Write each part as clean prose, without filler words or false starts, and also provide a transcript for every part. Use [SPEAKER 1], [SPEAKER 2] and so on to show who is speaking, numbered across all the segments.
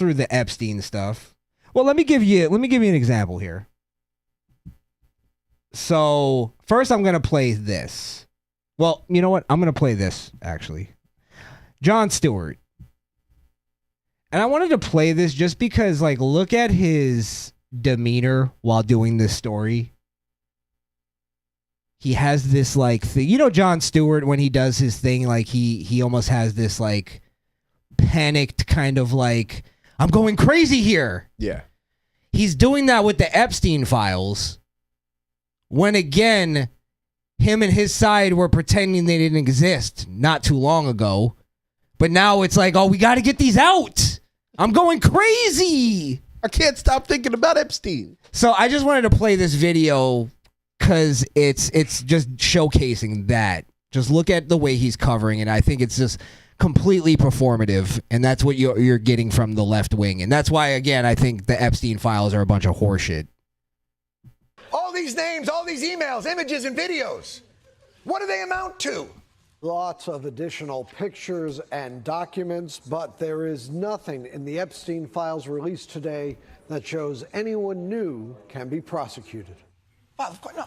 [SPEAKER 1] through the Epstein stuff. Well, let me give you an example here. So first, I'm gonna play this. Well, you know what? I'm gonna play this actually. Jon Stewart. And I wanted to play this just because, like, look at his demeanor while doing this story. He has this, like, thing. You know, Jon Stewart, when he does his thing, like, he almost has this, like, panicked kind of, like, I'm going crazy here.
[SPEAKER 2] Yeah.
[SPEAKER 1] He's doing that with the Epstein files. When, again, him and his side were pretending they didn't exist not too long ago. But now it's like, oh, we got to get these out. I'm going crazy.
[SPEAKER 2] I can't stop thinking about Epstein.
[SPEAKER 1] So I just wanted to play this video because it's just showcasing that. Just look at the way he's covering it. I think it's just completely performative, and that's what you're getting from the left wing. And that's why, again, I think the Epstein files are a bunch of horseshit.
[SPEAKER 3] All these names, all these emails, images, and videos. What do they amount to?
[SPEAKER 4] Lots of additional pictures and documents, but there is nothing in the Epstein files released today that shows anyone new can be prosecuted.
[SPEAKER 3] Well, of course, no.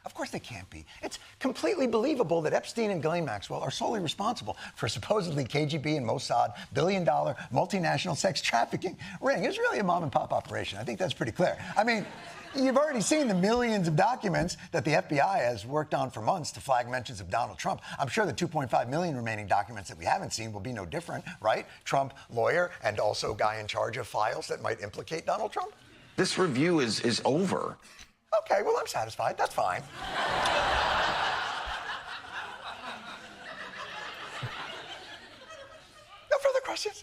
[SPEAKER 3] Of course they can't be. It's completely believable that Epstein and Ghislaine Maxwell are solely responsible for supposedly KGB and Mossad billion-dollar multinational sex trafficking ring. It's really a mom-and-pop operation. I think that's pretty clear. I mean, you've already seen the millions of documents that the FBI has worked on for months to flag mentions of Donald Trump. I'm sure the 2.5 million remaining documents that we haven't seen will be no different, right? Trump, lawyer, and also guy in charge of files that might implicate Donald Trump.
[SPEAKER 5] This review is over.
[SPEAKER 3] Okay, well, I'm satisfied. That's fine. No further questions?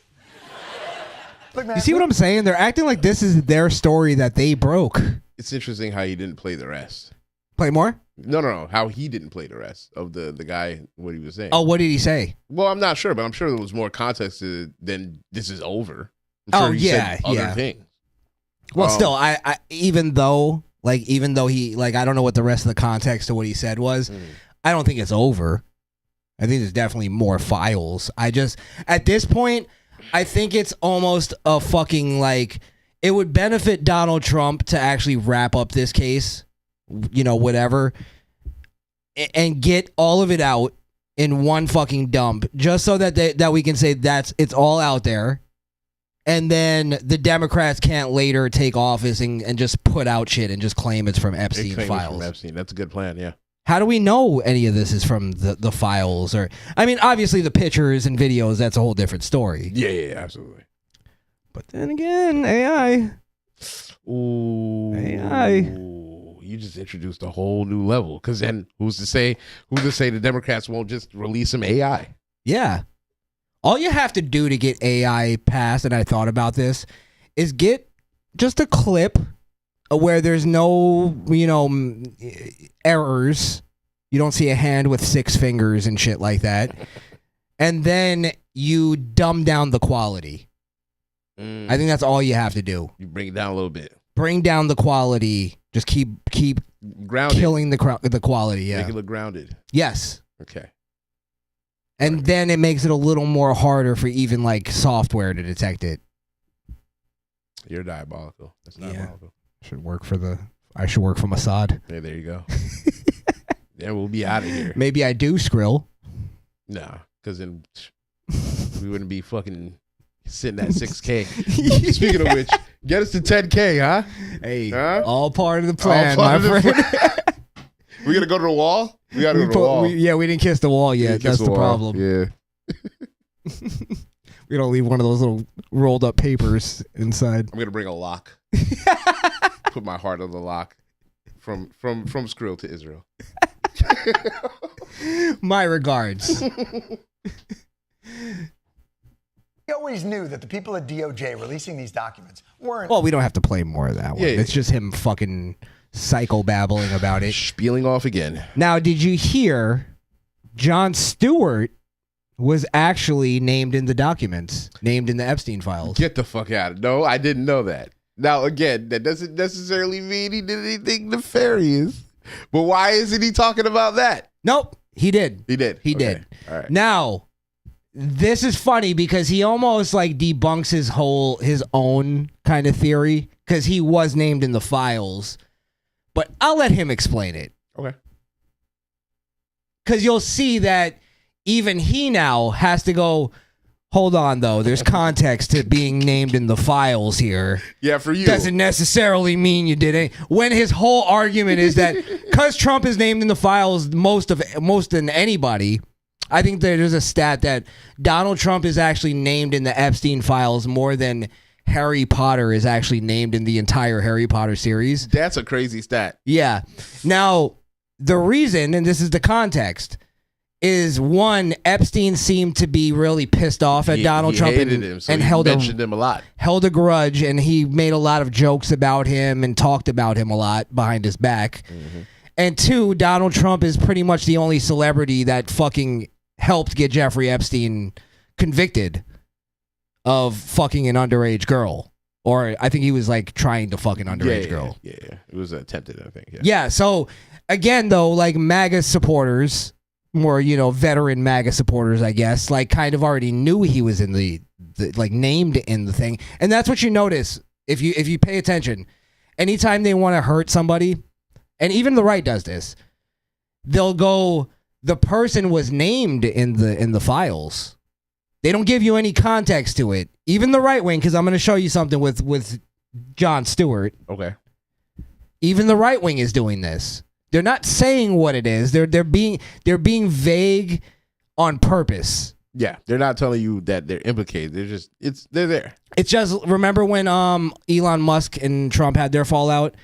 [SPEAKER 3] Look, man,
[SPEAKER 1] You see what I'm saying? They're acting like this is their story that they broke.
[SPEAKER 2] It's interesting how he didn't play the rest.
[SPEAKER 1] Play more?
[SPEAKER 2] No. How he didn't play the rest of the guy, what he was saying.
[SPEAKER 1] Oh, what did he say?
[SPEAKER 2] Well, I'm not sure, but I'm sure there was more context to it than this is over. I'm sure he said other things.
[SPEAKER 1] Well, still, I even though he, like, I don't know what the rest of the context of what he said was. I don't think it's over. I think there's definitely more files. At this point, I think it's almost a fucking, like, it would benefit Donald Trump to actually wrap up this case, you know, whatever, and get all of it out in one fucking dump, just so that we can say it's all out there. And then the Democrats can't later take office and just put out shit and just claim it's from Epstein files.
[SPEAKER 2] From Epstein. That's a good plan, yeah.
[SPEAKER 1] How do we know any of this is from the files? Or, I mean, obviously the pictures and videos, that's a whole different story.
[SPEAKER 2] Yeah, absolutely.
[SPEAKER 1] But then again, AI.
[SPEAKER 2] Ooh.
[SPEAKER 1] AI.
[SPEAKER 2] You just introduced a whole new level. Because then who's to say the Democrats won't just release some AI?
[SPEAKER 1] Yeah. All you have to do to get AI passed, and I thought about this, is get just a clip where there's no, errors. You don't see a hand with 6 fingers and shit like that. And then you dumb down the quality. I think that's all you have to do.
[SPEAKER 2] You bring it down a little bit.
[SPEAKER 1] Bring down the quality. Just keep
[SPEAKER 2] grounded.
[SPEAKER 1] Killing the quality. Yeah.
[SPEAKER 2] Make it look grounded.
[SPEAKER 1] Yes.
[SPEAKER 2] Okay.
[SPEAKER 1] And then it makes it a little more harder for even, like, software to detect it.
[SPEAKER 2] You're diabolical. That's diabolical.
[SPEAKER 1] I should work for Mossad.
[SPEAKER 2] Hey, there you go. Yeah, we'll be out of here.
[SPEAKER 1] Maybe I do, Skrill.
[SPEAKER 2] Nah, because then we wouldn't be fucking sitting at 6K. Speaking of which, get us to 10K, huh?
[SPEAKER 1] Hey, all part of the plan, my friend.
[SPEAKER 2] We gonna go to the wall? We gotta go to the wall.
[SPEAKER 1] We didn't kiss the wall yet. That's the problem.
[SPEAKER 2] Yeah.
[SPEAKER 1] We don't leave one of those little rolled up papers inside.
[SPEAKER 2] I'm gonna bring a lock. Put my heart on the lock. From Skrill to Israel.
[SPEAKER 1] My regards.
[SPEAKER 3] We always knew that the people at DOJ releasing these documents weren't...
[SPEAKER 1] Well, we don't have to play more of that one. It's just him fucking psycho-babbling about it.
[SPEAKER 2] Spieling off again.
[SPEAKER 1] Now, did you hear Jon Stewart was actually named in the documents, named in the Epstein files?
[SPEAKER 2] Get the fuck out. No, I didn't know that. Now, again, that doesn't necessarily mean he did anything nefarious. But why isn't he talking about that?
[SPEAKER 1] Nope, he did.
[SPEAKER 2] He did.
[SPEAKER 1] He did.
[SPEAKER 2] All right.
[SPEAKER 1] Now, this is funny because he almost like debunks his own kind of theory because he was named in the files. But I'll let him explain it.
[SPEAKER 2] Okay.
[SPEAKER 1] Because you'll see that even he now has to go, hold on, though. There's context to being named in the files here.
[SPEAKER 2] Yeah, for you.
[SPEAKER 1] Doesn't necessarily mean you did it. When his whole argument is that because Trump is named in the files most than anybody, I think there's a stat that Donald Trump is actually named in the Epstein files more than Harry Potter is actually named in the entire Harry Potter series.
[SPEAKER 2] That's a crazy stat.
[SPEAKER 1] Yeah. Now, the reason, and this is the context, is one, Epstein seemed to be really pissed off at Donald Trump
[SPEAKER 2] hated him, so
[SPEAKER 1] and
[SPEAKER 2] he
[SPEAKER 1] held
[SPEAKER 2] mentioned him a lot.
[SPEAKER 1] Held a grudge, and he made a lot of jokes about him and talked about him a lot behind his back. Mm-hmm. And two, Donald Trump is pretty much the only celebrity that fucking helped get Jeffrey Epstein convicted of fucking an underage girl. Or I think he was like trying to fuck an underage girl.
[SPEAKER 2] Yeah, it was attempted, I think.
[SPEAKER 1] Yeah, so again, though, like MAGA supporters, more, veteran MAGA supporters, I guess, like kind of already knew he was in the like named in the thing. And that's what you notice if you pay attention. Anytime they want to hurt somebody, and even the right does this, they'll go, the person was named in the files. They don't give you any context to it. Even the right wing, because I'm going to show you something with Jon Stewart.
[SPEAKER 2] Okay.
[SPEAKER 1] Even the right wing is doing this. They're not saying what it is. They're being vague on purpose.
[SPEAKER 2] Yeah, they're not telling you that they're implicated. They're there.
[SPEAKER 1] It's just, remember when Elon Musk and Trump had their fallout?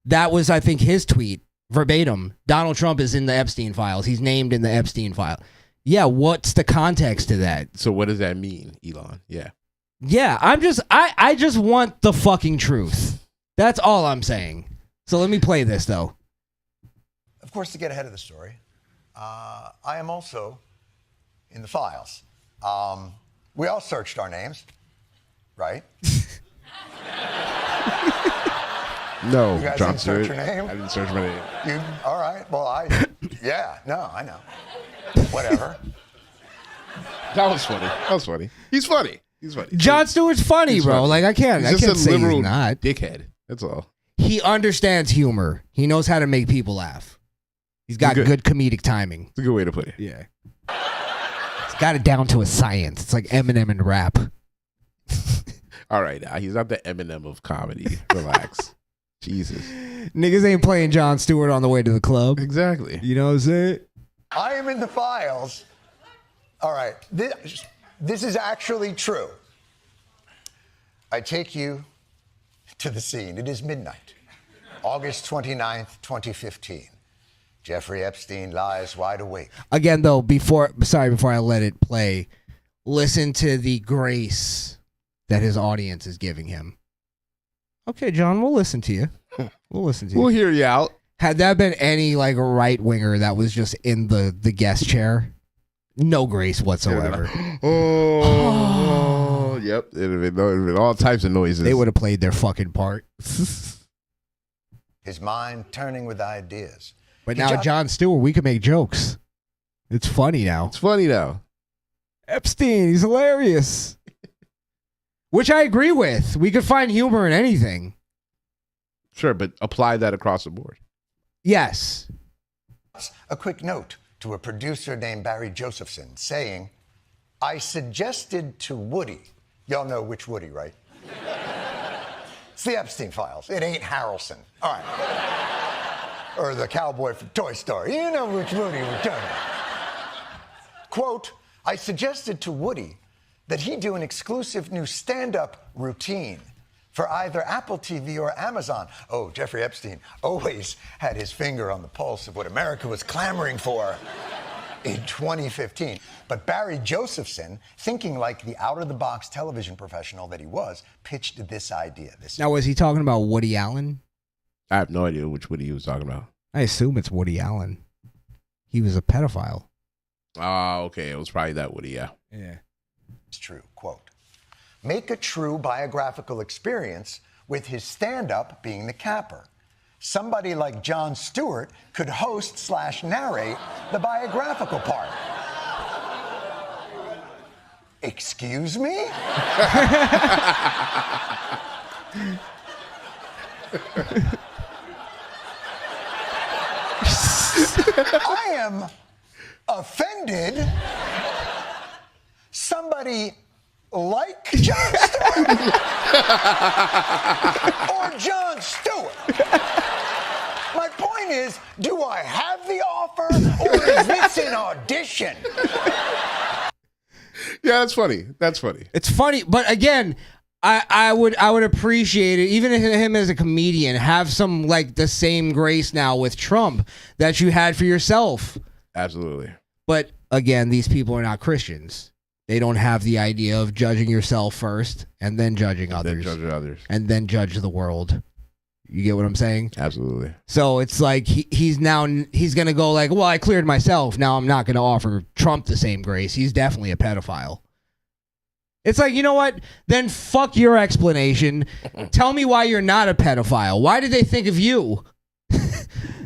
[SPEAKER 1] That was, I think, his tweet verbatim. Donald Trump is in the Epstein files. He's named in the Epstein file. Yeah, what's the context to that?
[SPEAKER 2] So what does that mean, Elon? Yeah.
[SPEAKER 1] Yeah, I just want the fucking truth. That's all I'm saying. So let me play this, though.
[SPEAKER 3] Of course, to get ahead of the story, I am also in the files. We all searched our names, right?
[SPEAKER 2] No,
[SPEAKER 3] you guys
[SPEAKER 2] Jon
[SPEAKER 3] didn't search
[SPEAKER 2] Stewart.
[SPEAKER 3] your name?
[SPEAKER 2] I didn't search my name.
[SPEAKER 3] All right. Well, I know. Whatever.
[SPEAKER 2] That was funny. He's funny.
[SPEAKER 1] Jon Stewart's funny,
[SPEAKER 2] He's
[SPEAKER 1] bro.
[SPEAKER 2] funny.
[SPEAKER 1] Like, I can't
[SPEAKER 2] He's just a
[SPEAKER 1] say
[SPEAKER 2] liberal
[SPEAKER 1] he's not.
[SPEAKER 2] dickhead. That's all.
[SPEAKER 1] He understands humor. He knows how to make people laugh. He's got good comedic timing.
[SPEAKER 2] It's a good way to put it.
[SPEAKER 1] Yeah. He's got it down to a science. It's like Eminem and rap.
[SPEAKER 2] All right, he's not the Eminem of comedy. Relax. Jesus.
[SPEAKER 1] Niggas ain't playing Jon Stewart on the way to the club.
[SPEAKER 2] Exactly.
[SPEAKER 1] You know what I'm saying?
[SPEAKER 3] I am in the files. All right. This is actually true. I take you to the scene. It is midnight, August 29th, 2015. Jeffrey Epstein lies wide awake.
[SPEAKER 1] Again, though, before I let it play, listen to the grace that his audience is giving him. Okay, John, we'll listen to you.
[SPEAKER 2] We'll hear you out.
[SPEAKER 1] Had that been any like right winger that was just in the guest chair, no grace whatsoever.
[SPEAKER 2] Oh, yep. It'd have been all types of noises.
[SPEAKER 1] They would have played their fucking part.
[SPEAKER 3] His mind turning with ideas.
[SPEAKER 1] But now, Jon Stewart, we can make jokes. It's funny now. Epstein, he's hilarious. Which I agree with. We could find humor in anything.
[SPEAKER 2] Sure, but apply that across the board.
[SPEAKER 1] Yes.
[SPEAKER 3] A quick note to a producer named Barry Josephson saying, I suggested to Woody, y'all know which Woody, right? It's the Epstein files. It ain't Harrelson. All right. Or the cowboy from Toy Story. You know which Woody we're talking about. Quote, I suggested to Woody that he do an exclusive new stand-up routine for either Apple TV or Amazon. Oh, Jeffrey Epstein always had his finger on the pulse of what America was clamoring for in 2015. But Barry Josephson, thinking like the out-of-the-box television professional that he was, pitched this idea.
[SPEAKER 1] Now, was he talking about Woody Allen?
[SPEAKER 2] I have no idea which Woody he was talking about.
[SPEAKER 1] I assume it's Woody Allen. He was a pedophile.
[SPEAKER 2] Oh, okay. It was probably that Woody, yeah.
[SPEAKER 1] Yeah.
[SPEAKER 3] It's true. Quote, make a true biographical experience with his stand-up being the capper. Somebody like Jon Stewart could host/narrate the biographical part. Excuse me? I am offended. Somebody like Jon Stewart or Jon Stewart. My point is, do I have the offer or is this an audition?
[SPEAKER 2] Yeah, that's funny. That's funny.
[SPEAKER 1] It's funny, but again, I would appreciate it, even him as a comedian, have some like the same grace now with Trump that you had for yourself.
[SPEAKER 2] Absolutely.
[SPEAKER 1] But again, these people are not Christians. They don't have the idea of judging yourself first and then judging others.
[SPEAKER 2] Then judge others.
[SPEAKER 1] And then judge the world. You get what I'm saying?
[SPEAKER 2] Absolutely.
[SPEAKER 1] So it's like he's going to go like, well, I cleared myself. Now I'm not going to offer Trump the same grace. He's definitely a pedophile. It's like, you know what? Then fuck your explanation. Tell me why you're not a pedophile. Why did they think of you?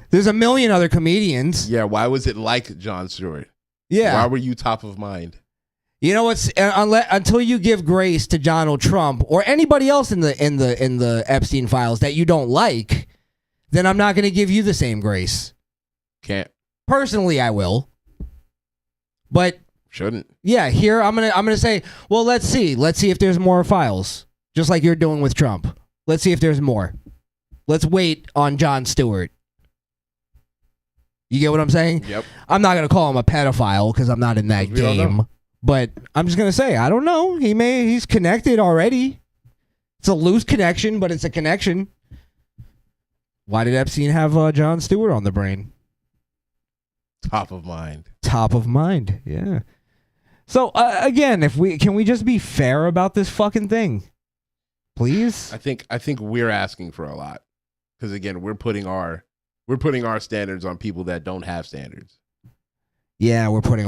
[SPEAKER 1] There's a million other comedians.
[SPEAKER 2] Yeah, why was it like Jon Stewart?
[SPEAKER 1] Yeah.
[SPEAKER 2] Why were you top of mind?
[SPEAKER 1] You know what's until you give grace to Donald Trump or anybody else in the Epstein files that you don't like, then I'm not going to give you the same grace.
[SPEAKER 2] Can't.
[SPEAKER 1] Personally, I will. But
[SPEAKER 2] shouldn't.
[SPEAKER 1] Yeah, here I'm gonna say, well, let's see if there's more files, just like you're doing with Trump. Let's see if there's more. Let's wait on Jon Stewart. You get what I'm saying?
[SPEAKER 2] Yep.
[SPEAKER 1] I'm not gonna call him a pedophile because I'm not in that game. But I'm just gonna say, I don't know. He's connected already. It's a loose connection, but it's a connection. Why did Epstein have Jon Stewart on the brain?
[SPEAKER 2] Top of mind.
[SPEAKER 1] Top of mind. Yeah. So again, can we just be fair about this fucking thing, please?
[SPEAKER 2] I think we're asking for a lot because again, we're putting our standards on people that don't have standards.
[SPEAKER 1] Yeah, we're putting our